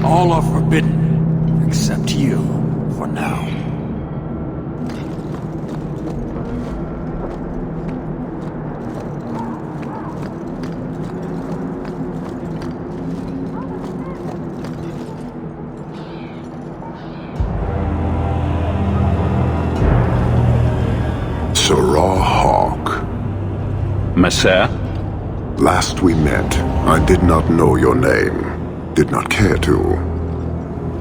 All are forbidden, except you, for now. Messer? Last we met, I did not know your name, did not care to.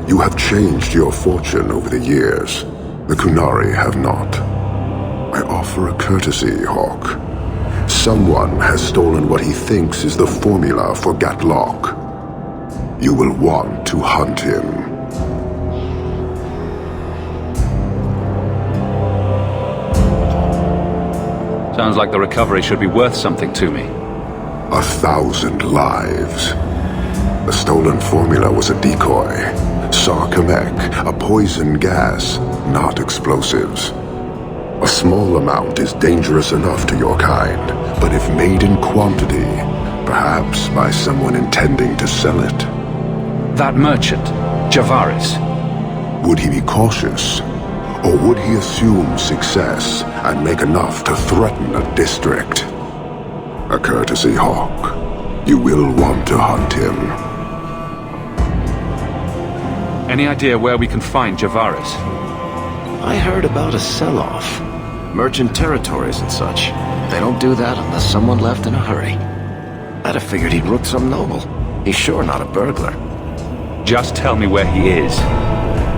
You have changed your fortune over the years. The Kunari have not. I offer a courtesy, Hawk. Someone has stolen what he thinks is the formula for Gatlock. You will want to hunt him. Sounds like the recovery should be worth something to me. 1,000 lives. The stolen formula was a decoy. Sarkamek, a poison gas, not explosives. A small amount is dangerous enough to your kind, but if made in quantity, perhaps by someone intending to sell it. That merchant, Javaris. Would he be cautious? Or would he assume success and make enough to threaten a district? A courtesy, Hawk. You will want to hunt him. Any idea where we can find Javaris? I heard about a sell-off. Merchant territories and such. They don't do that unless someone left in a hurry. I'd have figured he'd rook some noble. He's sure not a burglar. Just tell me where he is.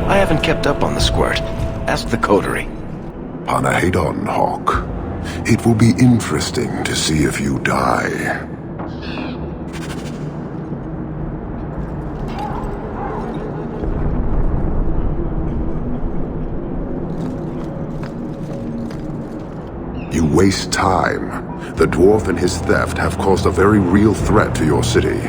I haven't kept up on the squirt. Ask the coterie. Panahedon, Hawk. It will be interesting to see if you die. You waste time. The dwarf and his theft have caused a very real threat to your city.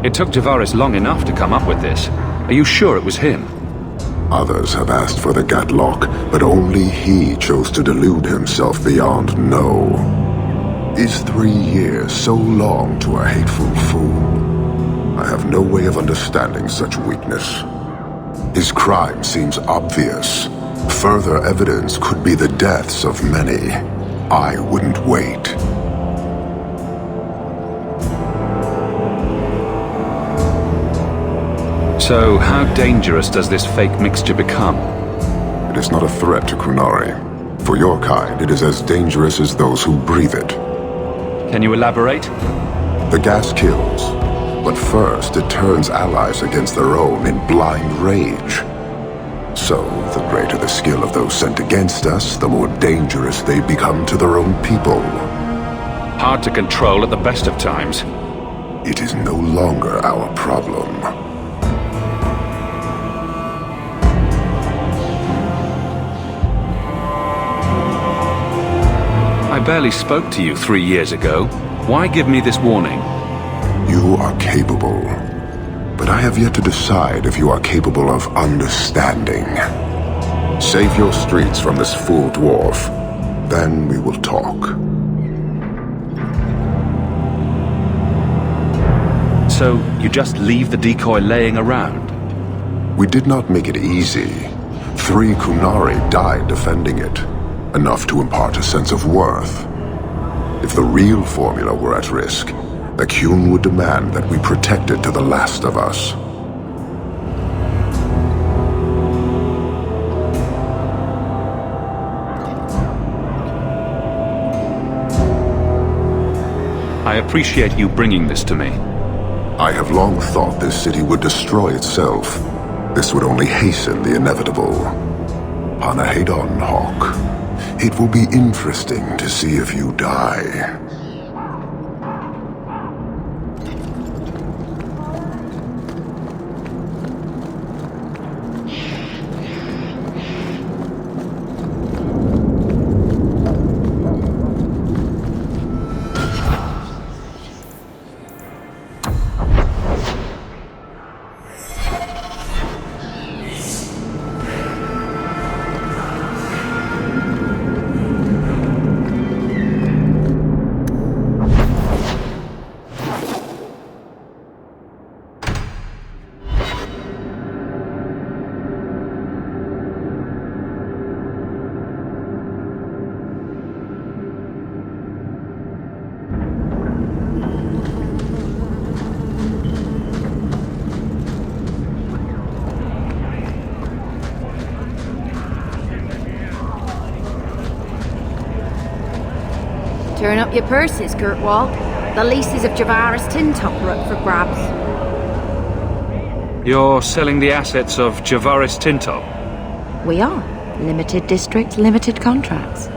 It took Javaris long enough to come up with this. Are you sure it was him? Others have asked for the Gatlock, but only he chose to delude himself beyond no. Is 3 years so long to a hateful fool? I have no way of understanding such weakness. His crime seems obvious. Further evidence could be the deaths of many. I wouldn't wait. So, how dangerous does this fake mixture become? It is not a threat to Kunari. For your kind, it is as dangerous as those who breathe it. Can you elaborate? The gas kills, but first it turns allies against their own in blind rage. So, the greater the skill of those sent against us, the more dangerous they become to their own people. Hard to control at the best of times. It is no longer our problem. I barely spoke to you 3 years ago. Why give me this warning? You are capable, but I have yet to decide if you are capable of understanding. Save your streets from this fool dwarf, then we will talk. So, you just leave the decoy laying around? We did not make it easy. 3 Kunari died defending it. Enough to impart a sense of worth. If the real formula were at risk, the Qun would demand that we protect it to the last of us. I appreciate you bringing this to me. I have long thought this city would destroy itself. This would only hasten the inevitable. Panahedon, Hawk. It will be interesting to see if you die. up your purses, Girtwall. The leases of Javaris Tintop are up for grabs. You're selling the assets of Javaris Tintop? We are. Limited district, limited contracts.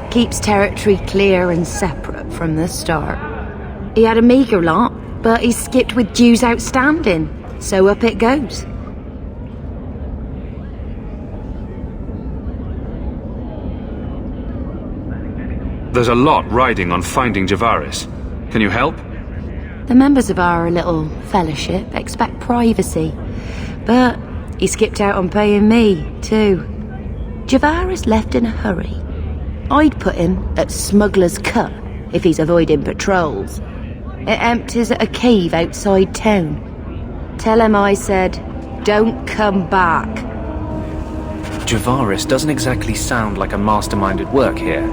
Keeps territory clear and separate from the start. He had a meagre lot, but he skipped with dues outstanding, so up it goes. There's a lot riding on finding Javaris. Can you help? The members of our little fellowship expect privacy, but he skipped out on paying me, too. Javaris left in a hurry. I'd put him at Smuggler's Cut if he's avoiding patrols. It empties at a cave outside town. Tell him I said, don't come back. Javaris doesn't exactly sound like a mastermind at work here.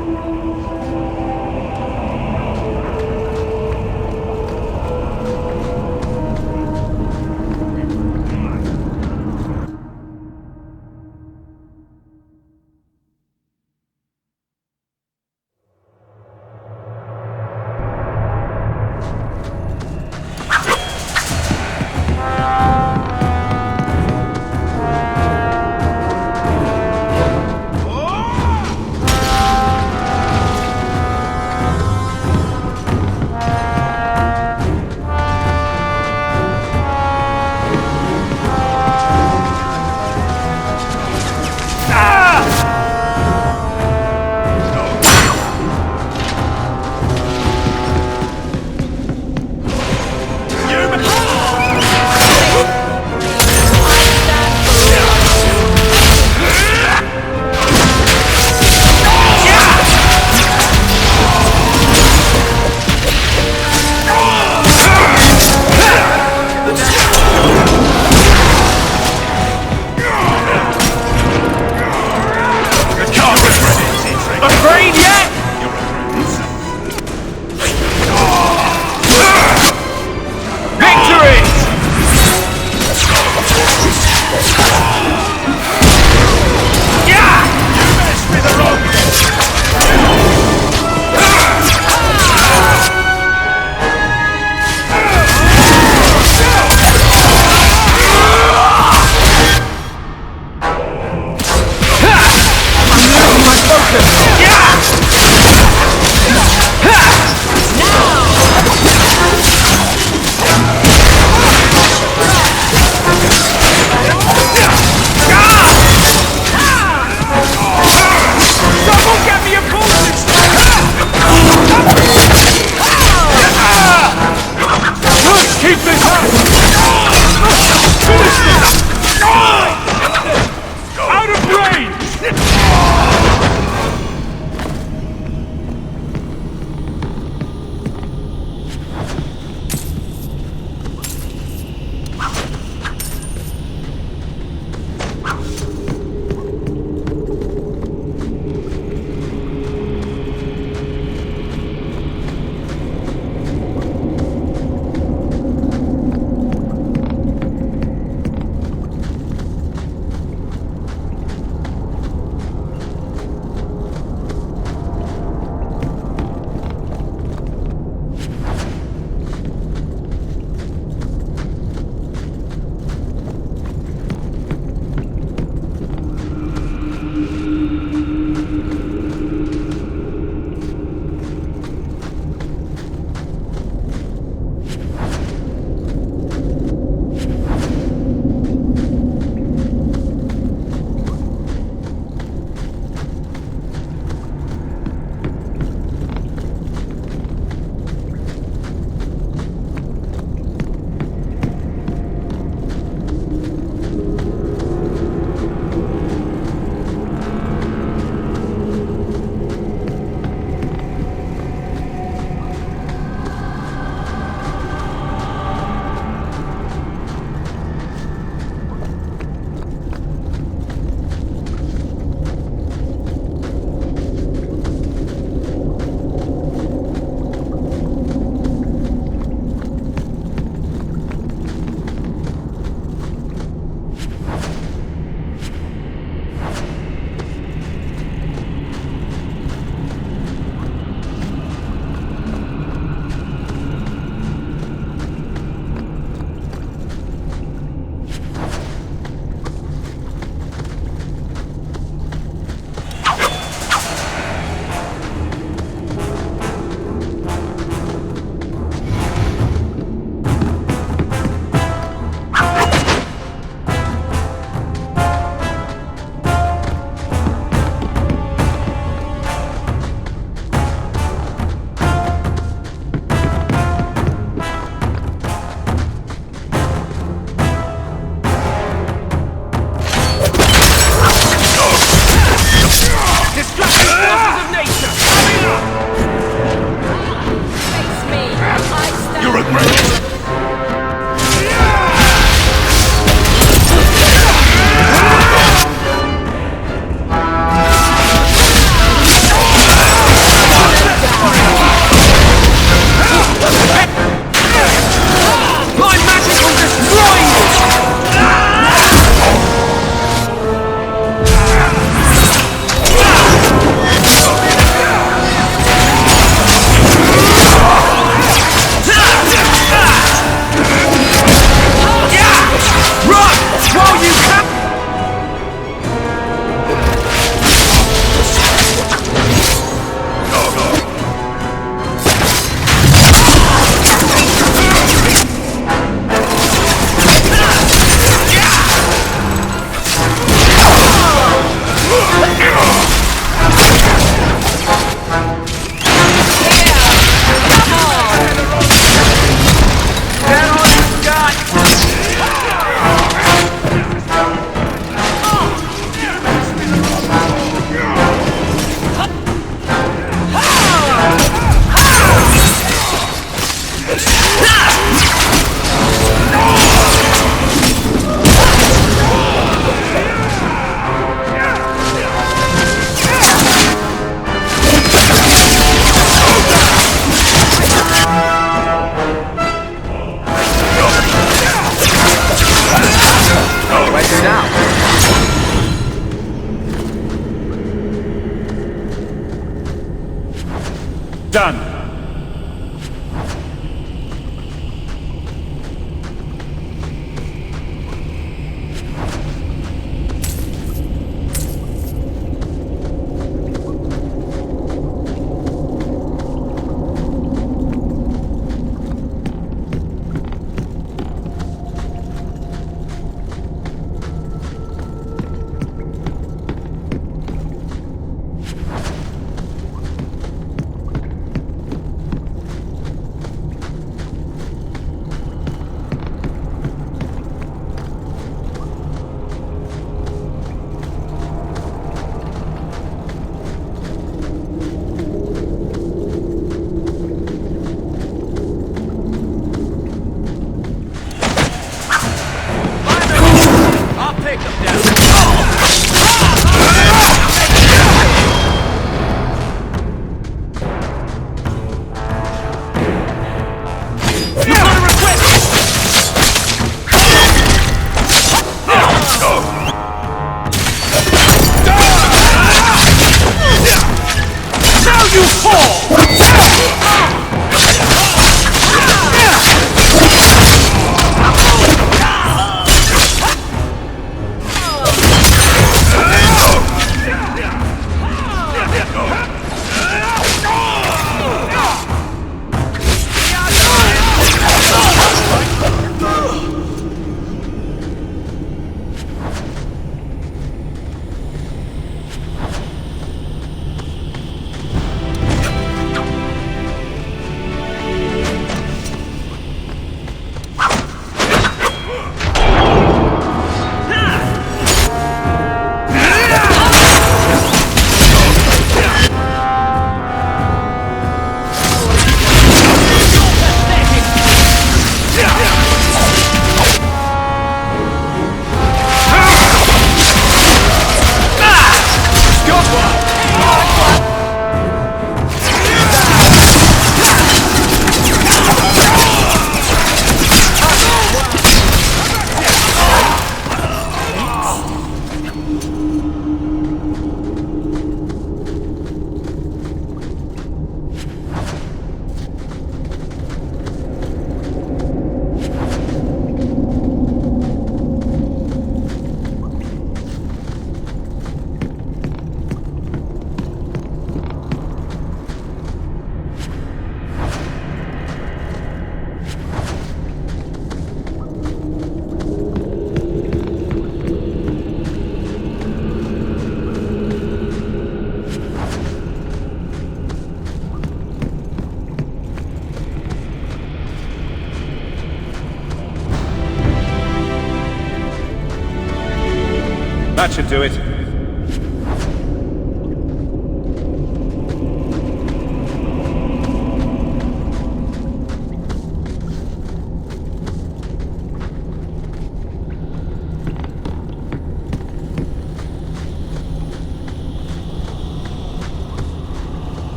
That should do it.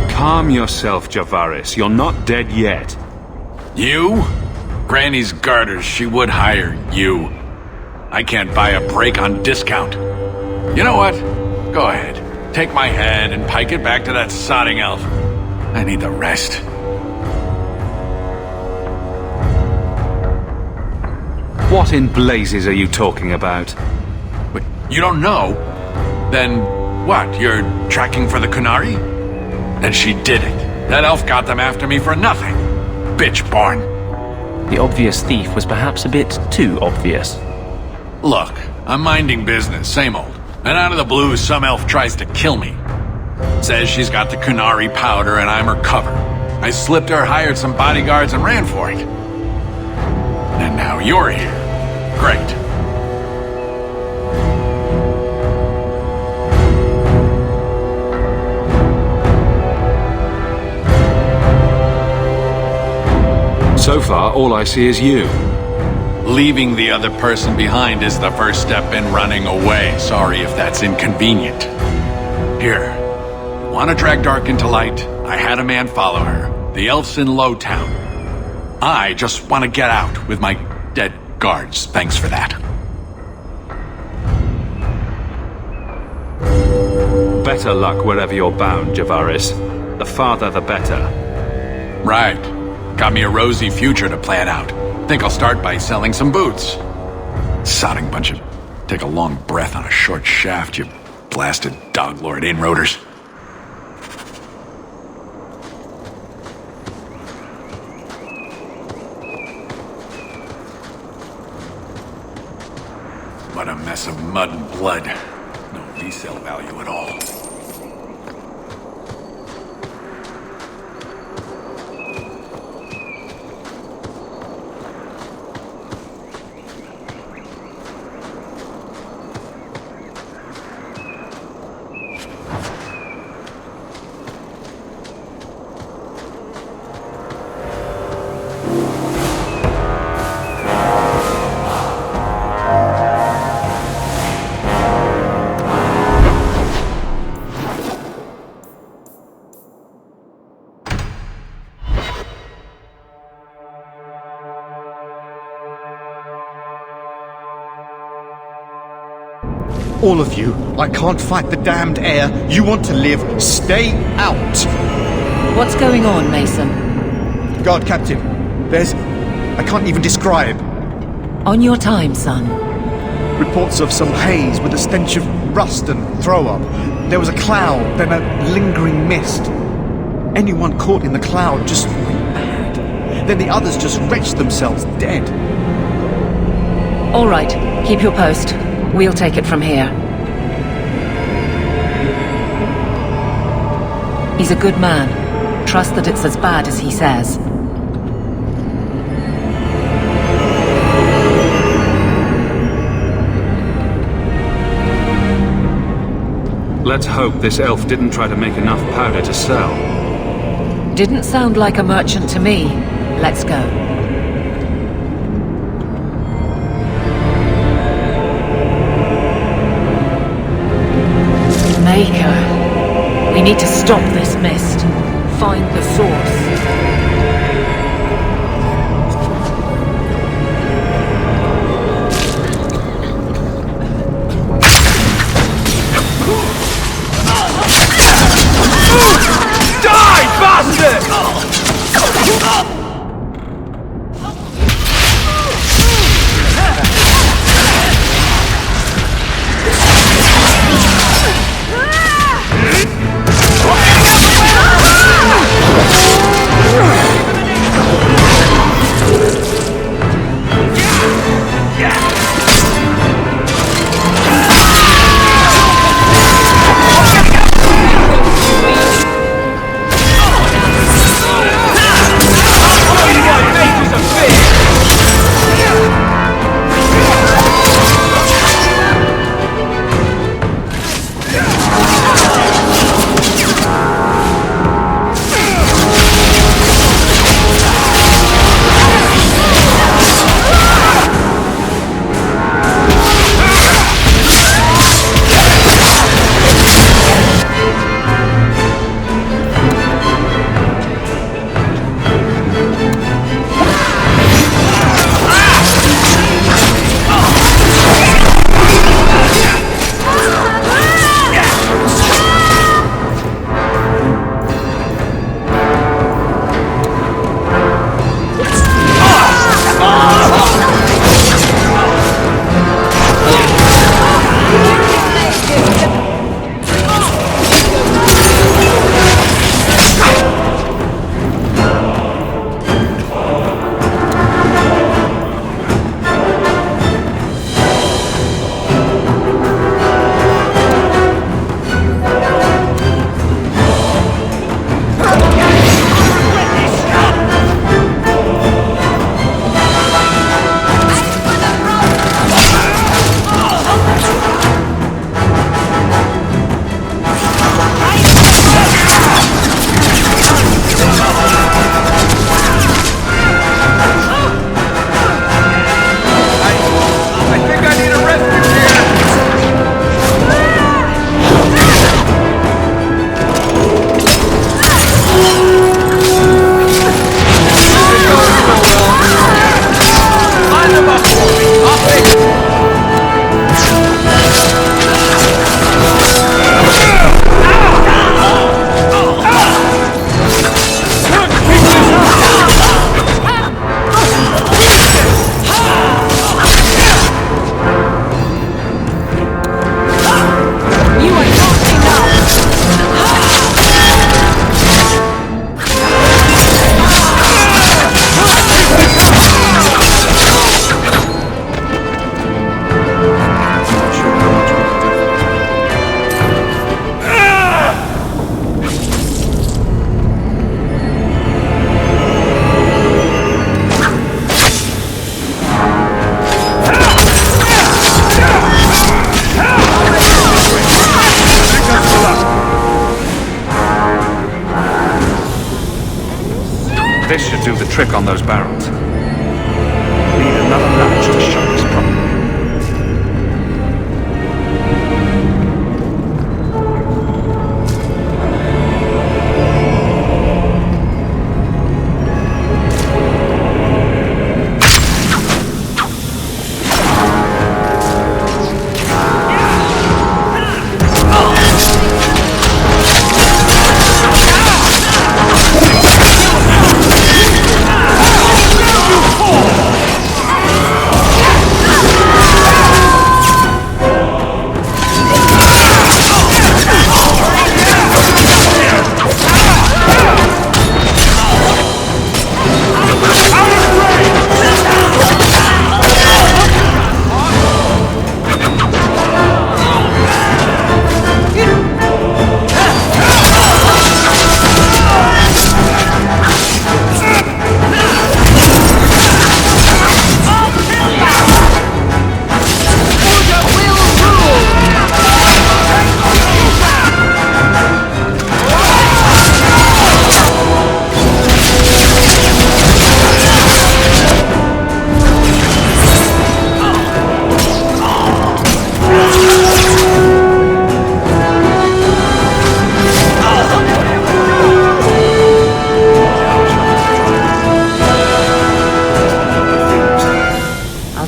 Calm yourself, Javaris. You're not dead yet. You? Granny's garters, she would hire you. I can't buy a break on discount. You know what? Go ahead. Take my head and pike it back to that sodding elf. I need the rest. What in blazes are you talking about? But you don't know? Then what? You're tracking for the Kunari? Then she did it. That elf got them after me for nothing. Bitch born. The obvious thief was perhaps a bit too obvious. Look, I'm minding business, same old. And out of the blue, some elf tries to kill me. Says she's got the Kunari powder and I'm her cover. I slipped her, hired some bodyguards, and ran for it. And now you're here. Great. So far, all I see is you. Leaving the other person behind is the first step in running away. Sorry if that's inconvenient. Here. Want to drag Dark into light? I had a man follow her. The elf's in Lowtown. I just want to get out with my dead guards. Thanks for that. Better luck wherever you're bound, Javaris. The farther, the better. Right. Got me a rosy future to plan out. Think I'll start by selling some boots. Sodding bunch of... Take a long breath on a short shaft, you blasted doglord inroaders. What a mess of mud and blood. No resale value at all. All of you, I can't fight the damned air. You want to live, stay out. What's going on, Mason? Guard Captain, there's... I can't even describe. On your time, son. Reports of some haze with a stench of rust and throw-up. There was a cloud, then a lingering mist. Anyone caught in the cloud just went bad. Then the others just wretched themselves dead. All right, keep your post. We'll take it from here. He's a good man. Trust that it's as bad as he says. Let's hope this elf didn't try to make enough powder to sell. Didn't sound like a merchant to me. Let's go. Maker. We need to stop this mist. Find the source. This should do the trick on those barrels. Need another match to show this properly.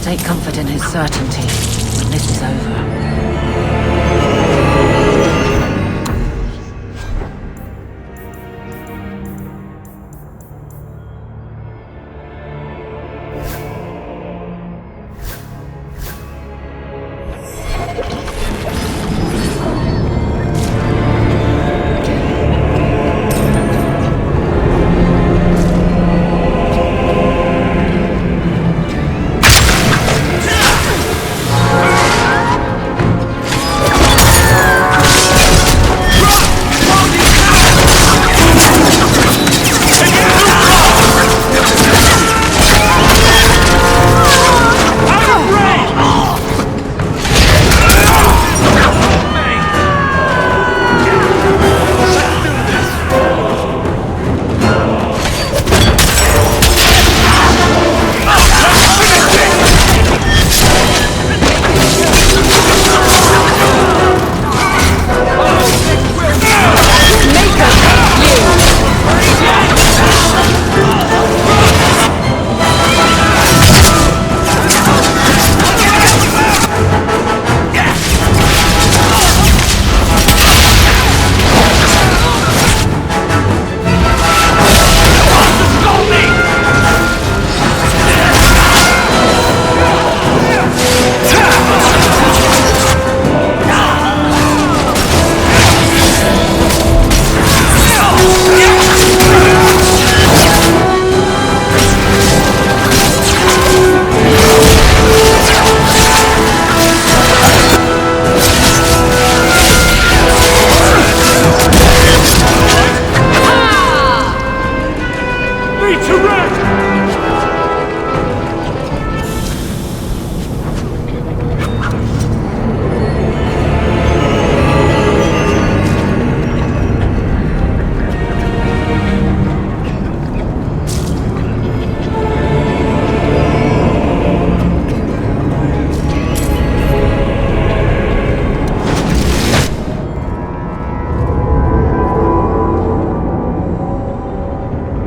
take comfort in his certainty when this is over.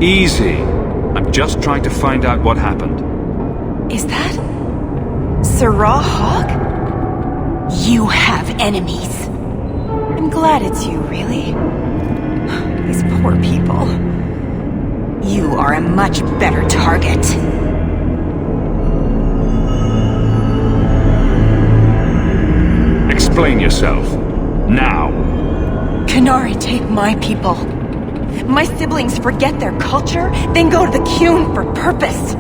Easy. I'm just trying to find out what happened. Is that Sirrah Hawk? You have enemies. I'm glad it's you, really. These poor people. You are a much better target. Explain yourself. Now. Qunari take my people. My siblings forget their culture, then go to the Qun for purpose.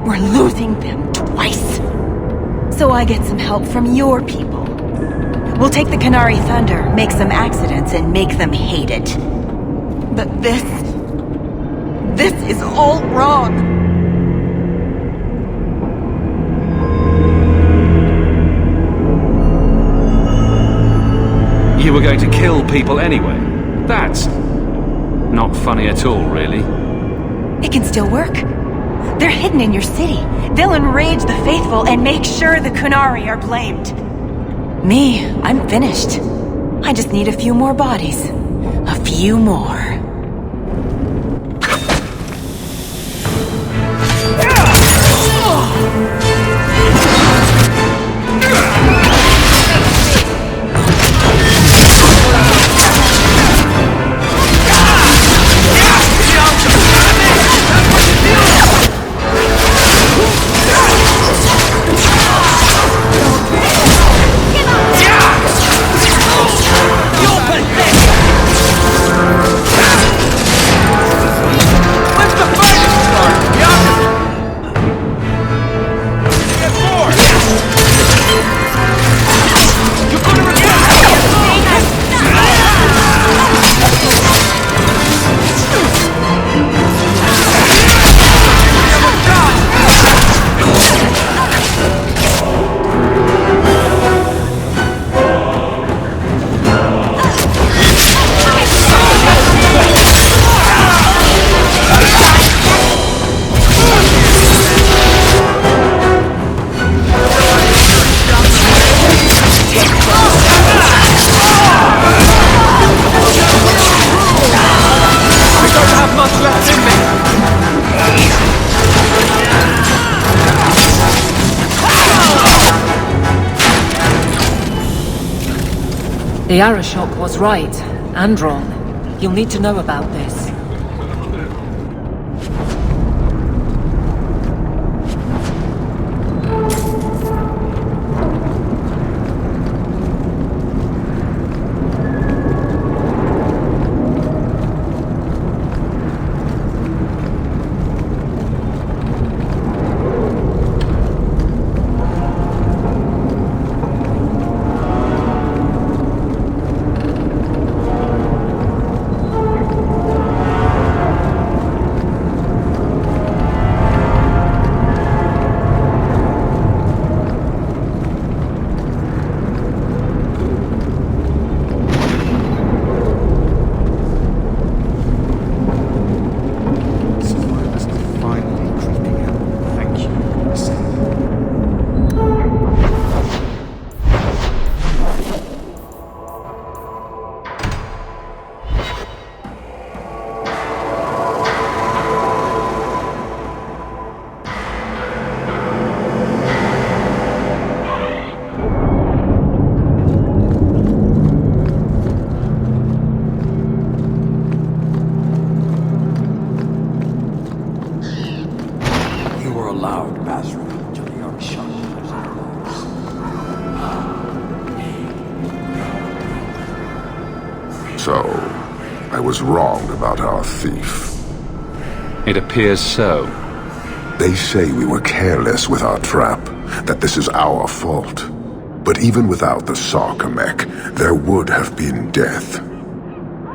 We're losing them twice. So I get some help from your people. We'll take the Qunari Thunder, make some accidents, and make them hate it. But this is all wrong. You were going to kill people anyway. That's not funny at all, really. It can still work. They're hidden in your city. They'll enrage the faithful and make sure the Qunari are blamed. Me, I'm finished. I just need a few more bodies. A few more. You're pathetic! The Arashok was right, and wrong. You'll need to know about this. So, I was wrong about our thief. It appears so. They say we were careless with our trap, that this is our fault. But even without the Sarkamek, there would have been death.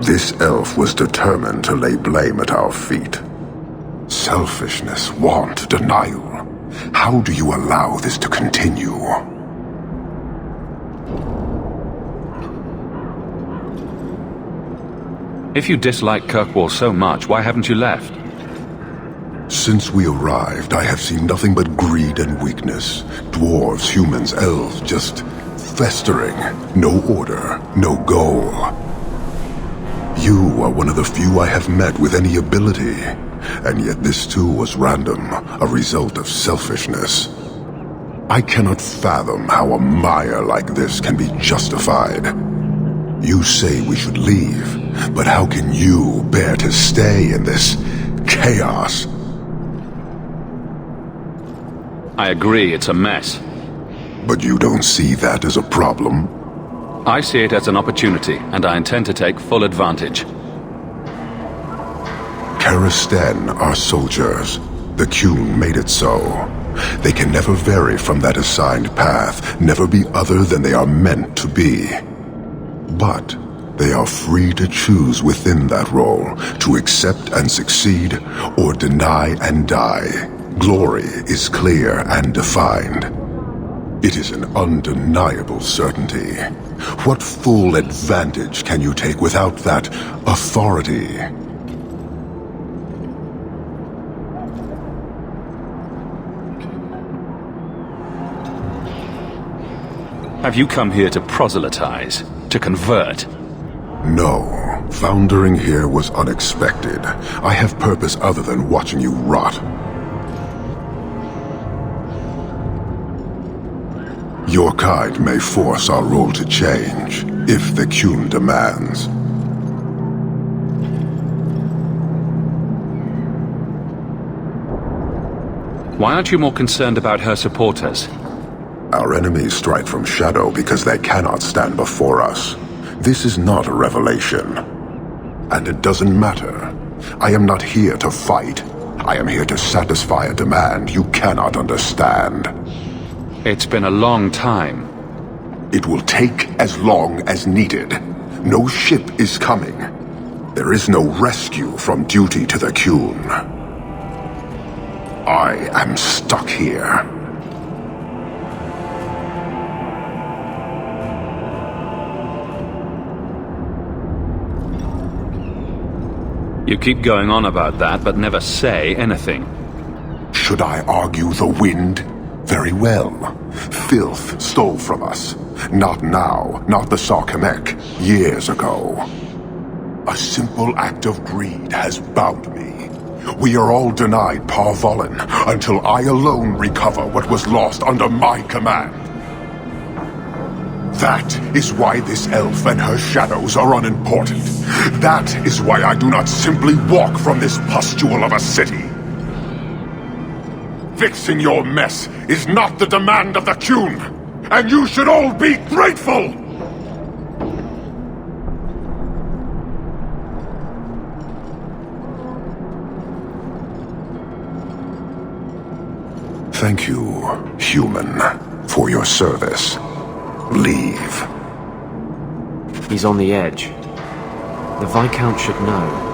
This elf was determined to lay blame at our feet. Selfishness, want, denial. How do you allow this to continue? If you dislike Kirkwall so much, why haven't you left? Since we arrived, I have seen nothing but greed and weakness. Dwarves, humans, elves, just festering. No order, no goal. You are one of the few I have met with any ability. And yet this too was random, a result of selfishness. I cannot fathom how a mire like this can be justified. You say we should leave, but how can you bear to stay in this chaos? I agree, it's a mess. But you don't see that as a problem? I see it as an opportunity, and I intend to take full advantage. Karisten are soldiers. The Qun made it so. They can never vary from that assigned path, never be other than they are meant to be. But they are free to choose within that role, to accept and succeed, or deny and die. Glory is clear and defined. It is an undeniable certainty. What full advantage can you take without that authority? Have you come here to proselytize? To convert? No. Foundering here was unexpected. I have purpose other than watching you rot. Your kind may force our role to change, if the Qun demands. Why aren't you more concerned about her supporters? Our enemies strike from shadow because they cannot stand before us. This is not a revelation. And it doesn't matter. I am not here to fight. I am here to satisfy a demand you cannot understand. It's been a long time. It will take as long as needed. No ship is coming. There is no rescue from duty to the Qun. I am stuck here. You keep going on about that, but never say anything. Should I argue the wind? Very well. Filth stole from us. Not now, not the Sarkamek. Years ago. A simple act of greed has bound me. We are all denied Parvolin until I alone recover what was lost under my command. That is why this elf and her shadows are unimportant. That is why I do not simply walk from this pustule of a city. Fixing your mess is not the demand of the Qun, and you should all be grateful! Thank you, human, for your service. Leave. He's on the edge. The Viscount should know.